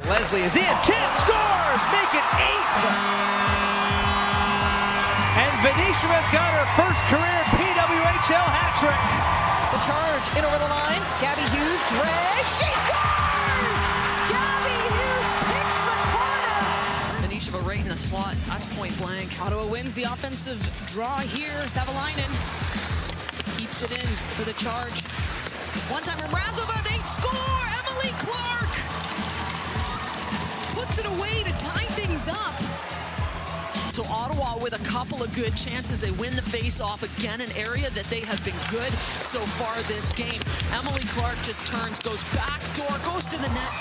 Leslie is in. Chance scores! Make it 8! And Venetia's got her first career PWHL hat trick. The Charge in over the line. Gabby Hughes drags. She scores! Gabby Hughes picks the corner. Venetia right in the slot. That's point blank. Ottawa wins the offensive draw here. Savalainen keeps it in for the Charge. One time from Razova, they score! Emily Clark puts it away to tie things up. So Ottawa with a couple of good chances. They win the face-off again, an area that they have been good so far this game. Emily Clark just turns, goes back door, goes to the net,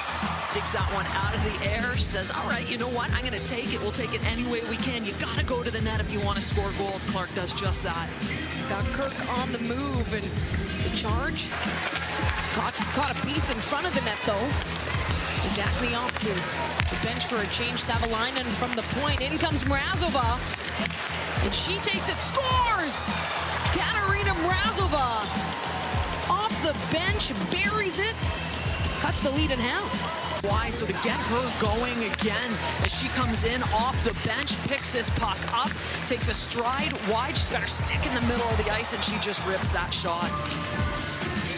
digs that one out of the air. She says, all right, you know what? I'm going to take it. We'll take it any way we can. You got to go to the net if you want to score goals. Clark does just that. Got Kirk on the move, and the Charge caught a piece in front of the net, though. So Daphne off to the bench for a change. Savalainen from the point. In comes Mrazova. And she takes it, scores! Katarina Mrazova off the bench, buries it, cuts the lead in half. Why? So to get her going again as she comes in off the bench, picks this puck up, takes a stride wide. She's got her stick in the middle of the ice, and she just rips that shot.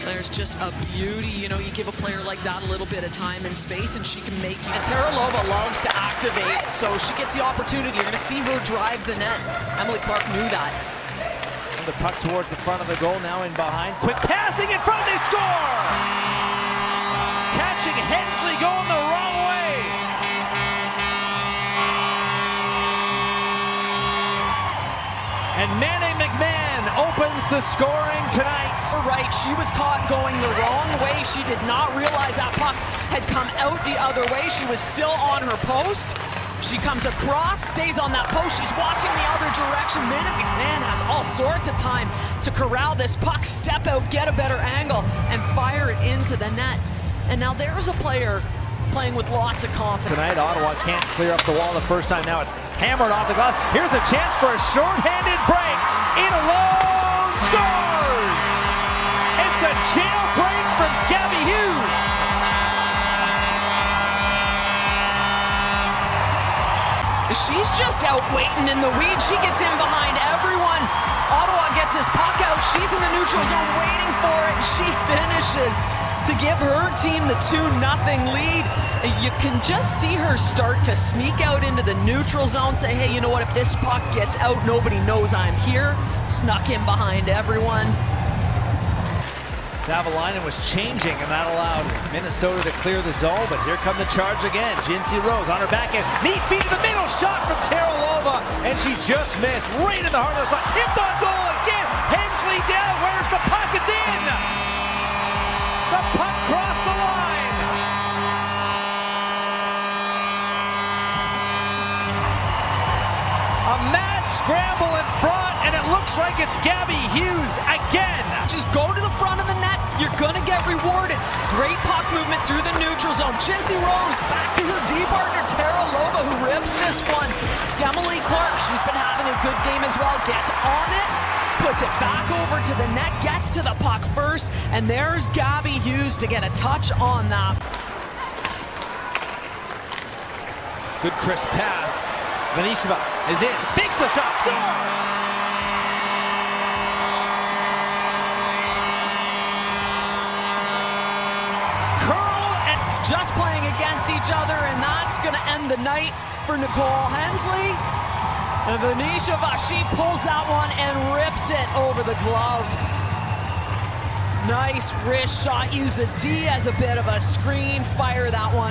There's just a beauty, you know, you give a player like that a little bit of time and space and she can make it. And Teralova loves to activate, so she gets the opportunity. You're going to see her drive the net. Emily Clark knew that. The puck towards the front of the goal, now in behind. Quick passing in front, they score! Catching Hensley going the wrong way. And Manny McMahon opens the scoring tonight. Right, she was caught going the wrong way. She did not realize that puck had come out the other way. She was still on her post. She comes across, stays on that post. She's watching the other direction. Manny McMahon has all sorts of time to corral this puck, step out, get a better angle, and fire it into the net. And now there's a player playing with lots of confidence. Tonight, Ottawa can't clear up the wall the first time. Now it's hammered off the glove. Here's a chance for a short-handed break. In alone, scores! It's a jailbreak from Gabby Hughes. She's just out waiting in the weeds. She gets in behind everyone. Ottawa gets his puck out. She's in the neutral zone waiting for it. She finishes to give her team the 2-0 lead. You can just see her start to sneak out into the neutral zone, say, hey, you know what, if this puck gets out, nobody knows I'm here. Snuck in behind everyone. Savalainen was changing, and that allowed Minnesota to clear the zone, but here come the Charge again. Jinsey Rose on her backhand. Neat feed to the middle, shot from Teralova, and she just missed right in the heart of the slot. Tipped on goal again. Hensley down. Where's the puck? It's in. The puck crossed the line. A mad scramble in front, and it looks like it's Gabby Hughes again. Just go to the front of the net. You're going to get rewarded. Great puck movement through the neutral zone. Jinsey Rose back to her D partner, Teralova, who rips this one. Emily Clark, she's been having a good game as well. Gets on it, puts it back over to the net, gets to the puck first, and there's Gabby Hughes to get a touch on that. Good crisp pass. Venetia is in, fakes the shot, scores! Just playing against each other, and that's going to end the night for Nicole Hensley. And Venetia, she pulls that one and rips it over the glove. Nice wrist shot. Use the D as a bit of a screen. Fire that one.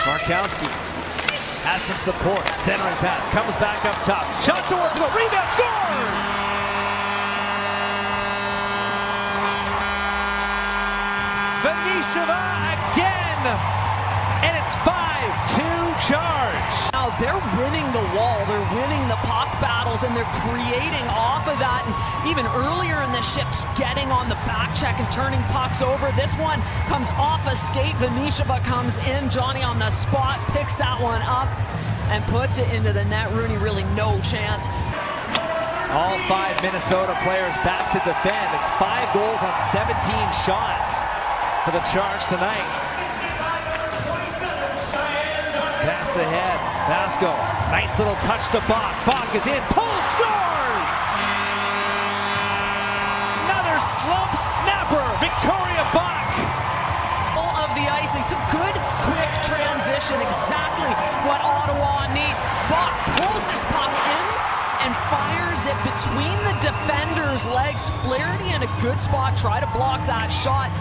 Markowski has some support. Centering pass, comes back up top. Shot towards the rebound, scores! Venetia again, and it's 5-2 Charge. Now they're winning the wall, they're winning the puck battles, and they're creating off of that. And even earlier in the shift, getting on the back check and turning pucks over. This one comes off a skate. Venetia comes in. Johnny on the spot, picks that one up and puts it into the net. Rooney really no chance. All 5 Minnesota players back to defend. It's 5 goals on 17 shots for the Charge tonight. looks ahead. Vasco, nice little touch to Bach. Bach is in, pulls, scores! Another slump snapper, Victoria Bach. All of the icing, it's a good, quick transition, exactly what Ottawa needs. Bach pulls this puck in and fires it between the defender's legs. Flaherty in a good spot, try to block that shot,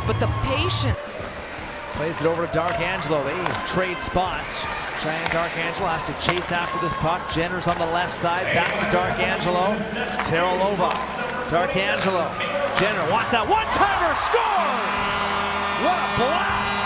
but the patient. Plays it over to Darkangelo. They trade spots. Cheyenne Darkangelo has to chase after this puck. Jenner's on the left side. Back to Darkangelo. Teralova. Darkangelo. Jenner wants that one-timer. Scores! What a blast!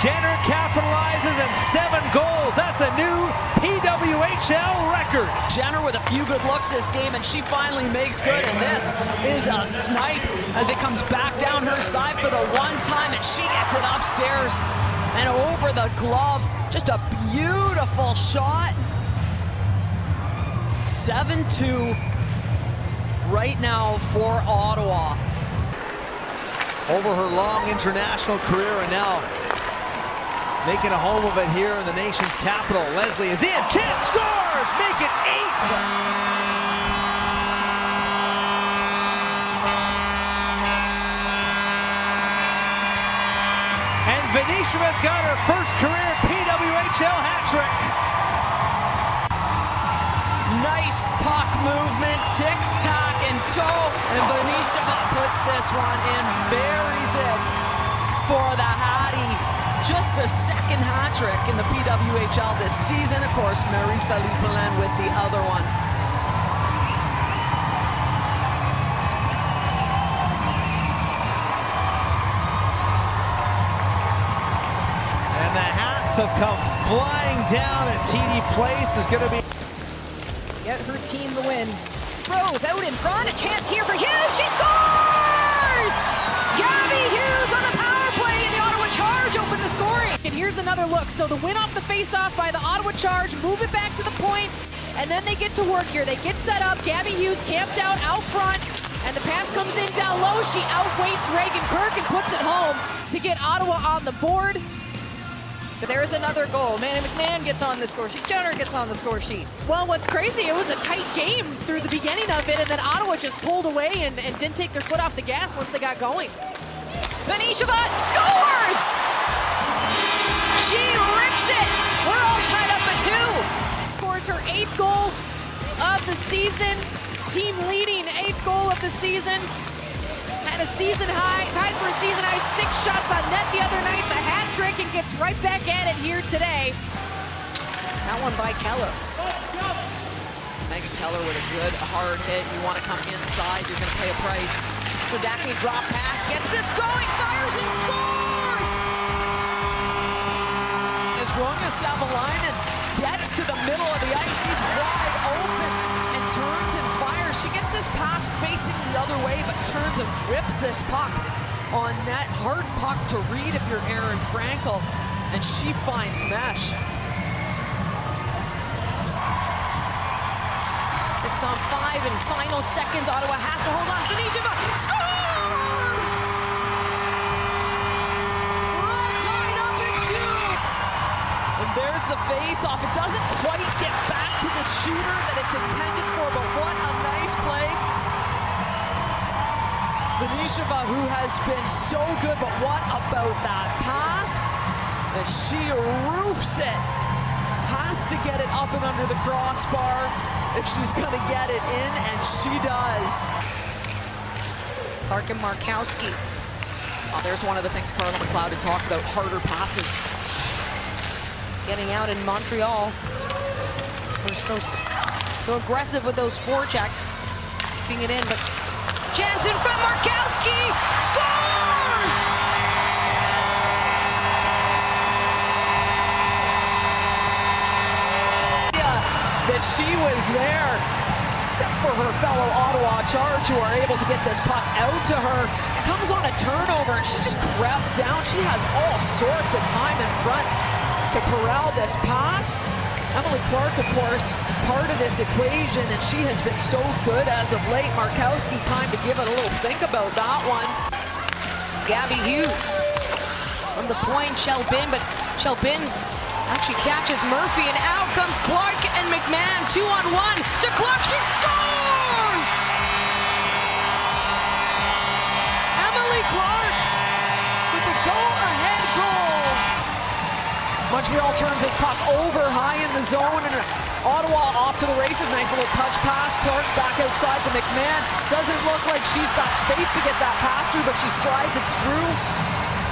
Jenner capitalizes and 7 goals. That's a new PWHL record. Jenner with a few good looks this game, and she finally makes good. And this is a snipe as it comes back down her side for the one time, and she gets it upstairs and over the glove. Just a beautiful shot. 7-2 right now for Ottawa. Over her long international career, and now making a home of it here in the nation's capital. Leslie is in, chance, scores, make it 8. And Venisheva's got her first career PWHL hat trick. Nice puck movement, tick, tack, and toe. And Venisheva puts this one in, buries it for the Hattie. Just the second hat trick in the PWHL this season. Of course, Marie-Philippe Poulin with the other one. And the hats have come flying down at TD Place. There's going to be... Get her team the win. Rose out in front, a chance here for Hughes, she scores! Gabby Hughes on the power play, and the Ottawa Charge open the scoring. And here's another look. So the win off the face-off by the Ottawa Charge, move it back to the point, and then they get to work here. They get set up, Gabby Hughes camped out front, and the pass comes in down low. She outweights Reagan Kirk and puts it home to get Ottawa on the board. There's another goal. Manny McMahon gets on the score sheet. Jenner gets on the score sheet. Well, what's crazy, it was a tight game through the beginning of it, and then Ottawa just pulled away and didn't take their foot off the gas once they got going. Venisheva scores! She rips it! We're all tied up at 2. Scores her 8th goal of the season, team leading 8th goal of the season. Had a season high, tied for a season high, 6 shots on net the other night, the hat trick, and gets right back at it here today. That one by Keller. Megan Keller with a good hard hit. You want to come inside, you're going to pay a price. So Daphne drop pass, gets this going, fires and scores! As Rona Savalainen gets to the middle of the ice, she's wide open and turns and fires. She gets this pass facing the other way, but turns and whips this puck on net. Hard puck to read if you're Aaron Frankel, and she finds mesh. 6 on 5 in final seconds. Ottawa has to hold on. Venisheva scores! We're all tied up at 2. And there's the face-off. It doesn't quite get back to the shooter that it's intended for, but what a nice play. Venisheva, who has been so good, but what about that pass? And she roofs it. Has to get it up and under the crossbar if she's going to get it in, and she does. Clark and Markowski. Oh, there's one of the things Carla McLeod had talked about, harder passes. Getting out in Montreal. They're so aggressive with those forechecks. Keeping it in, but Jansen from Markowski scores! That she was there, except for her fellow Ottawa Charge, who are able to get this puck out to her. Comes on a turnover, and she just crept down. She has all sorts of time in front to corral this pass. Emily Clark, of course, part of this equation, and she has been so good as of late. Markowski, time to give it a little think about that one. Gabby Hughes from the point, Shelbin, but Shelbin actually catches Murphy, and out comes Clark and McMahon, 2-on-1 to Clark, she scores! Emily Clark with the go-ahead goal. Montreal turns his puck over high in the zone, and Ottawa off to the races. Nice little touch pass. Clark back outside to McMahon. Doesn't look like she's got space to get that pass through, but she slides it through.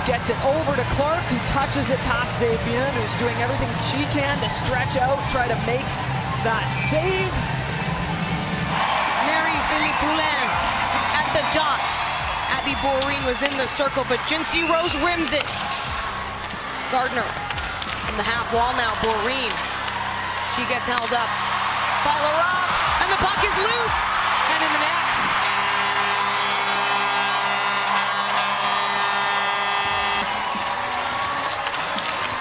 Gets it over to Clark, who touches it past Davian, who's doing everything she can to stretch out, try to make that save. Marie-Philippe Poulin at the dot. Abby Boreen was in the circle, but Jinsey Rose rims it. Gardner from the half wall now, Boreen. She gets held up by Laurent, and the puck is loose, and in the net.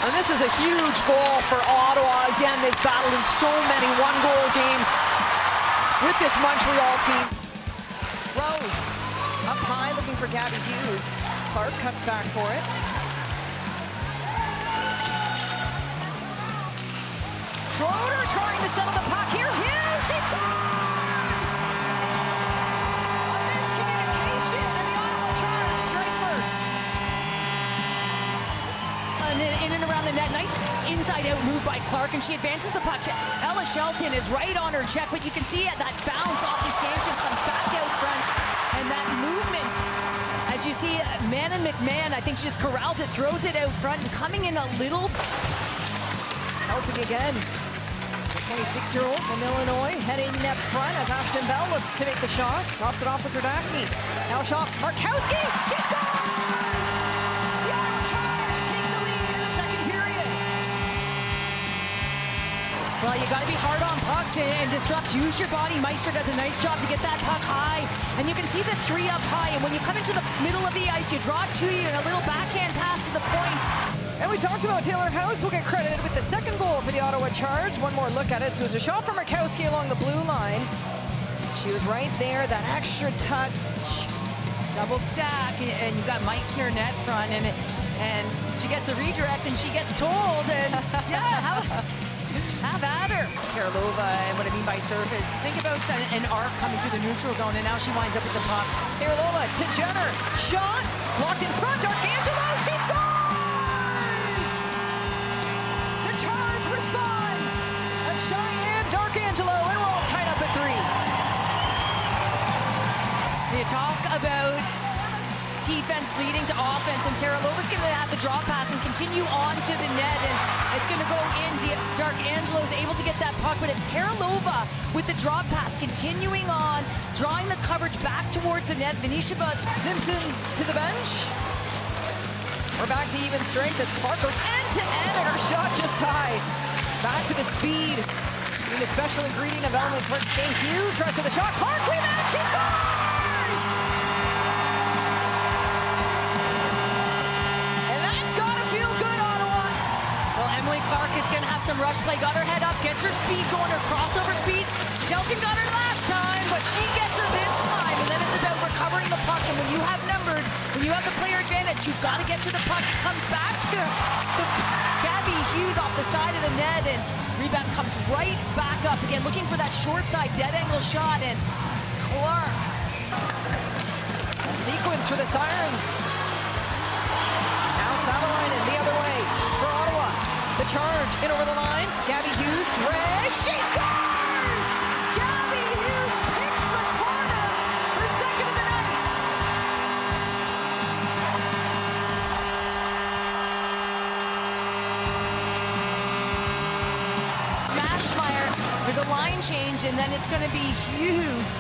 And this is a huge goal for Ottawa. Again, they've battled in so many one-goal games with this Montreal team. Rose up high looking for Gabby Hughes. Clark cuts back for it. Schroeder trying to settle the puck here. Hughes, she scores! A miscommunication, and the Ottawa Charge straight first. In and around the net, nice inside-out move by Clark, and she advances the puck. Ella Shelton is right on her check, but you can see that bounce off the stanchion comes back out front, and that movement, as you see, Manon McMahon, I think she just corrals it, throws it out front, and coming in a little. Helping again. The 26-year-old from Illinois heading net front as Ashton Bell looks to make the shot. Drops it off with Zerdachny. Now shot, Markowski, she scores! The Ottawa Charge take the lead in the second period. Well, you got to be hard on pucks and disrupt. Use your body. Meister does a nice job to get that puck high. And you can see the three up high. And when you come into the middle of the ice, you draw to you and a little backhand pass to the point. And we talked about Taylor House will get credited with the second goal for the Ottawa Charge. One more look at it. So it was a shot from Markowski along the blue line. She was right there, that extra touch. Double stack, and you've got Meissner net front, and she gets the redirect, and she gets told, and yeah, have at her. Teralova, and what I mean by surface, think about an arc coming through the neutral zone, and now she winds up with the puck. Teralova to Jenner, shot, blocked in front, D'Arcangelo, she scores! The Charge respond! A Cheyenne D'Arcangelo, and we're all tied up at 3. You talk about defense leading to offense, and Teralova's going to have the draw pass and continue on to the net, and it's going to go in. D'Arcangelo is able to get that puck, but it's Teralova with the draw pass, continuing on, drawing the coverage back towards the net. Venetia Simpson's to the bench. We're back to even strength as Clark goes end-to-end, and her shot just high. Back to the speed. Being a special ingredient of Emily Clark. Hughes tries to the shot. Clark, rebound, she scores! Clark is going to have some rush play, got her head up, gets her speed going, her crossover speed. Shelton got her last time, but she gets her this time. And then it's about recovering the puck. And when you have numbers, when you have the player advantage, you've got to get to the puck. It comes back to Gabby Hughes off the side of the net, and rebound comes right back up again, looking for that short side dead angle shot. And Clark. A sequence for the Sirens. Now Savalainen the other way for Ottawa. The Charge in over the line. Gabby Hughes drags. She scores! Gabby Hughes picks the corner. Her second of the night. Mashmeyer, there's a line change, and then it's going to be Hughes.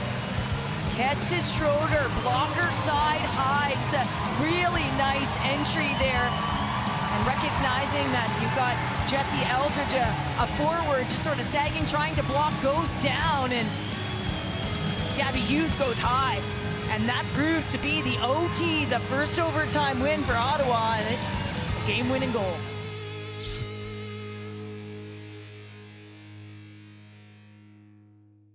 Catches Schroeder, blocker side high. Just a really nice entry there. And recognizing that you've got Jesse Eldridge, a forward, just sort of sagging, trying to block, goes down, and Gabby Hughes goes high. And that proves to be the OT, the first overtime win for Ottawa, and it's a game-winning goal.